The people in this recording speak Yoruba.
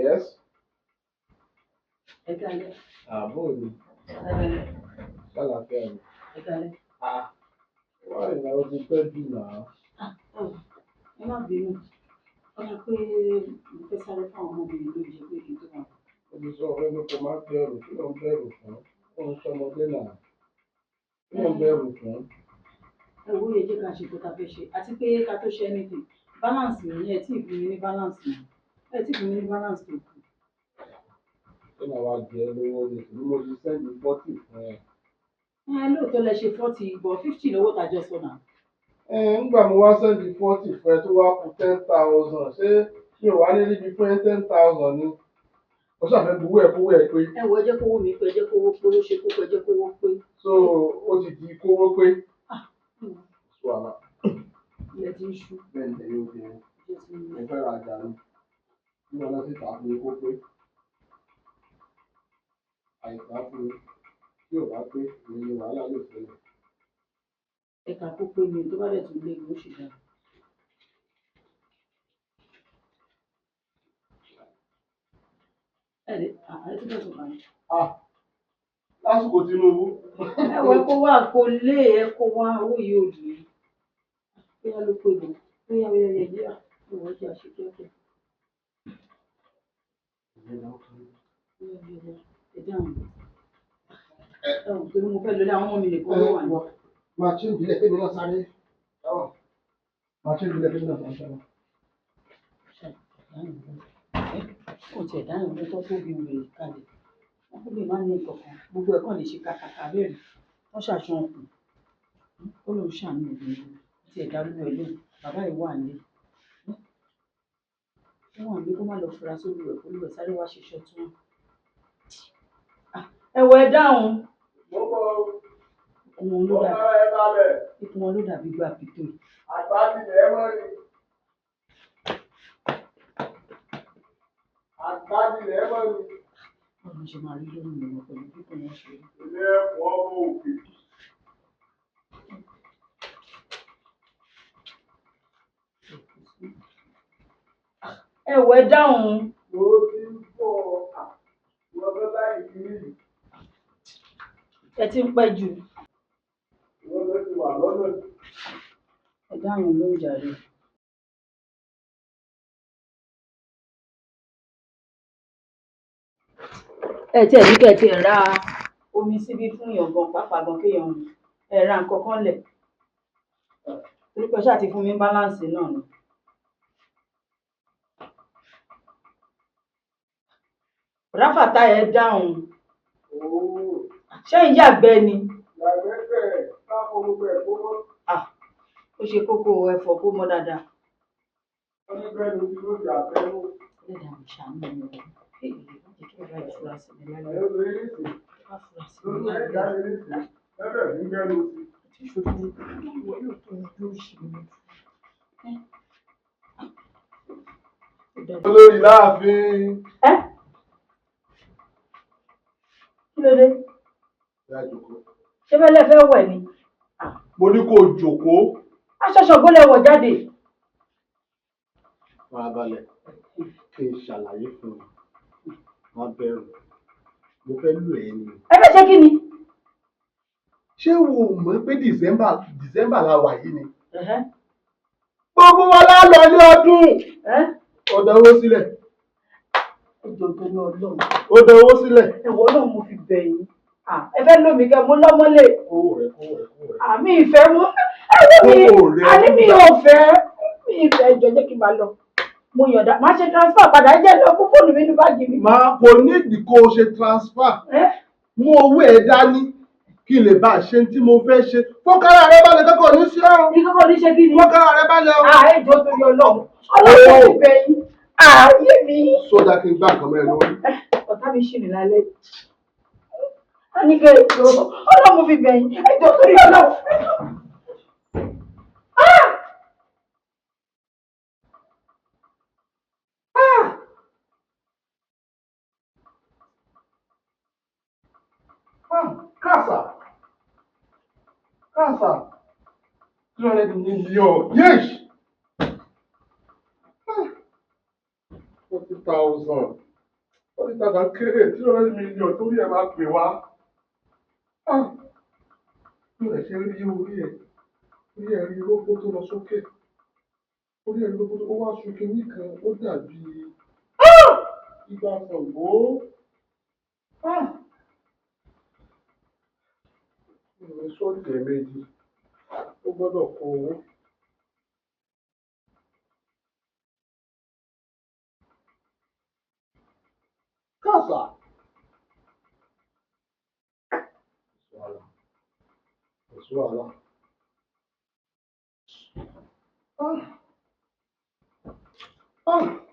Yes. Ẹ kálẹ́. Àbò ni. Ṣàlàfíà ni. Ẹ kálẹ́. Wọ́n ìnáwó ti pẹ́ jù náà. Ẹ má bínú. Ó yẹ pé mo fẹ́ sáré fún àwọn ọmọbìnrin lóúnjẹ pé kí n tó máa. Ó ti sọ fẹ́ kó má bẹ̀rù kí ló ń bẹ̀rù fún. Ó ń sọmọdé náà. Kí ló ń bẹ̀rù fún? Ẹ wo yẹ jẹ́ ká ṣe kó ta fẹ́ ṣe àti pé ká tó ṣe anything. Balance mi ẹ tí ì fún mi ní balance mi. Ẹ tí ì fún mi ní balance tó kù. Ṣé màá wá jẹ lówó ni? Bí mo ti sẹ́ndì 40 fún ẹ. Lóòótọ́ lẹ ṣe 40 but 50 lówó tàjọ sọ náà. Nígbà mo wá sẹ́ndì 40 fún ẹ tó wá kù 10,000 ṣé mi ò wá ní níbi fún ẹ 10,000 ni? Ó ṣàfẹ́ gbowó ẹ̀ kówó ẹ̀ pé. Ẹ wo ẹ jẹ́ kówó mi pé ẹ jẹ́ kówó pé ó ṣe kókó ẹ jẹ́ kówó pé. So ó ti di kówó pé. Sọ àlà. Ilẹ̀ ti ń ṣú. Bẹ́ẹ̀ ni ẹ̀yin obìnrin. Mo fẹ́ ra àjà ni. Bí wọn lọ sí ìta fún mi kó pé. Àìsàn fún mi. Tí ò bá pé, èmi ni wàhálà lè ṣẹlẹ̀. Ẹ̀ka kó pé mi tó bá dẹ̀ tún lé mi ó ṣì dáa. Ààrẹ tó bẹ̀rẹ̀ sọ̀rọ̀. Lásìkò Tinubu. Ẹ̀wọ̀ ẹ̀kọ́ wà kó lé ẹ̀kọ́ wá owó yìí ò lè. Bóyá ló pé mi. Bóyá Nàìjíríà. Ìwọ̀n ọjà ṣe kẹ́kẹ́. Ẹ dáhùn. Torí mo fẹ́ lọ lé àwọn ọmọ mi nìkan ló wà ní. Máa ṣe ìbílẹ̀ pé mi náà sáré. Máa ṣe ìbílẹ̀ pé mi náà sáré. Kò tiẹ̀ dáhùn ló tọ́ tó bí wèrè kalẹ̀. Wọ́n kò lè má ní ìkọ̀kan. Gbogbo ẹ̀ kàn lè ṣe kàkàkà bẹ́ẹ̀. Wọ́n ṣàṣàn kù. Ó lóun ṣàánú obìnrin. Ó tiẹ̀ dárúkọ ẹ̀ lóhùn. Bàbá yìí wà nílé. Wọ́n wà nílé kó má lọ fura sórí rẹ̀ kó lè sáré wá ṣiṣẹ́ tí wọ́n. Ẹ̀wọ̀ ẹ dáhùn. Ikùn wọn ló dàbí gbà pító. Àgbádìlẹ̀ mọ́ ni. Àgbádìlẹ̀ mọ́ ni. Báwo ṣe máa rí lónìí ìmọ̀ pẹ̀lú bí kò wọ́n ṣe rí? Ilé ẹ̀kọ́ ọmọ òkè. Ẹ̀wọ̀ ẹ dáhùn. Mo ti ń bọ̀ lọ́dọ́ láì kiri. Ẹ ti ń pẹ́ jù. Wọ́n lọ ti wà lọ́nà. Ẹ dáhùn ló ń jàre. Ẹ tiẹ̀ ní kẹ́ ẹ tiẹ̀ ra omi síbí fún ìyàngàn pàápàá gan kéèyàn ẹ ra nǹkan kan lẹ̀. Torí pé ṣáà ti fún mi balance náà ni. Ráfàtà ẹ dáhùn. Ṣé ń yàgbẹ́ ni? Yàgbẹ́ bẹ̀ káfọ́ gbogbo ẹ̀ kó mọ́. Ó ṣe kókó ẹ̀fọ́ kó mọ́ dáadáa. Wọ́n ní bẹ́ẹ̀ ló ti lóde àfẹ́mú. Ẹlẹ́dàá mi ṣàánú mi o. Èyí ló jẹ́ kí bàbá yìí fura sí mi lálẹ́. Ẹ̀yọ́ lórí nìsín. Bá fura sí mi Lórí lálẹ́. ẹ̀dá lórí nìsín. Lẹ́bẹ̀ ní bẹ́ẹ̀ ló ti. Àti ìṣòro ìwọ yóò tó ní bí ó ṣe mi. Olórí láàfin. Kí ló dé? Ṣé bẹ́ẹ̀ lẹ fẹ́ wẹ̀ ni? Mo ní kó jókòó. Aṣọ Ṣàngó lẹ wọ̀ jáde. Farabalẹ̀ kí n ṣàlàyé fún un. Má bẹ̀rù. Mo fẹ́ lù ẹ́ ni. Ẹ fẹ́ ṣe kí ni? Ṣé wo mọ̀ pé December la wà yìí ni? Gbogbo wa lá lọ ní ọdún. Ó dá owó sílẹ̀. Ẹjọ́ tó ní Ọlọ́run. Ó dá owó sílẹ̀. Ẹ̀wọ̀ náà mo fi bẹ̀ yín. Ẹ fẹ́ lómi kẹ́ mo lọ́mọ́lé. Kówó rẹ̀. Àmì ìfẹ́ mú. Àní mi ò fẹ́. Mi ìfẹ́ ẹjọ́ jẹ́ kí n máa lọ. Mo yọ̀dá. Má ṣe transfer padà ẹ jẹ́ lọ kó fóònù mi ní báàgì mi. Kò ní ìdí kó o ṣe transfer. Mú owó ẹ̀ dání kí n lè bá a ṣe tí mo fẹ́ ṣe. Fọ́nkárà rẹ balẹ̀ kọ́kọ́ ní sí ọ́. Ní kọ́kọ́ ní ṣe kí ni? Fọ́nkárà rẹ balẹ̀ o. Ẹjọ́ tó yọ Ọlọ́run. Ọlọ́run ti bẹ̀ yín. Ayé mi. Sódà kí n gbá nǹkan mẹ́rin lórí. Ọ̀tá mi ṣì ní lálẹ́. A ní kẹ́ ẹjọ́ Ọlọ́run fi bẹ̀ yín. Ẹjọ́ tó yọ Ọlọ́run. Casa. 300 million. Yes. 40,000. wọ́n ti tàgbà kéré 300 million torí ẹ̀ máa pè wá. Bí rẹ̀ ṣe rí orí ẹ̀ rí rógbó tó lọ sókè. Orí ẹ̀ rí rógbó tó wá ṣu kinní kan ó dàbí ìgbà Ṣàngó. Ìrìn sọ́ọ̀tì ẹ̀mejì ó gbọ́dọ̀ kó owó. Kàsà. Kò sí wàhálà. Ah.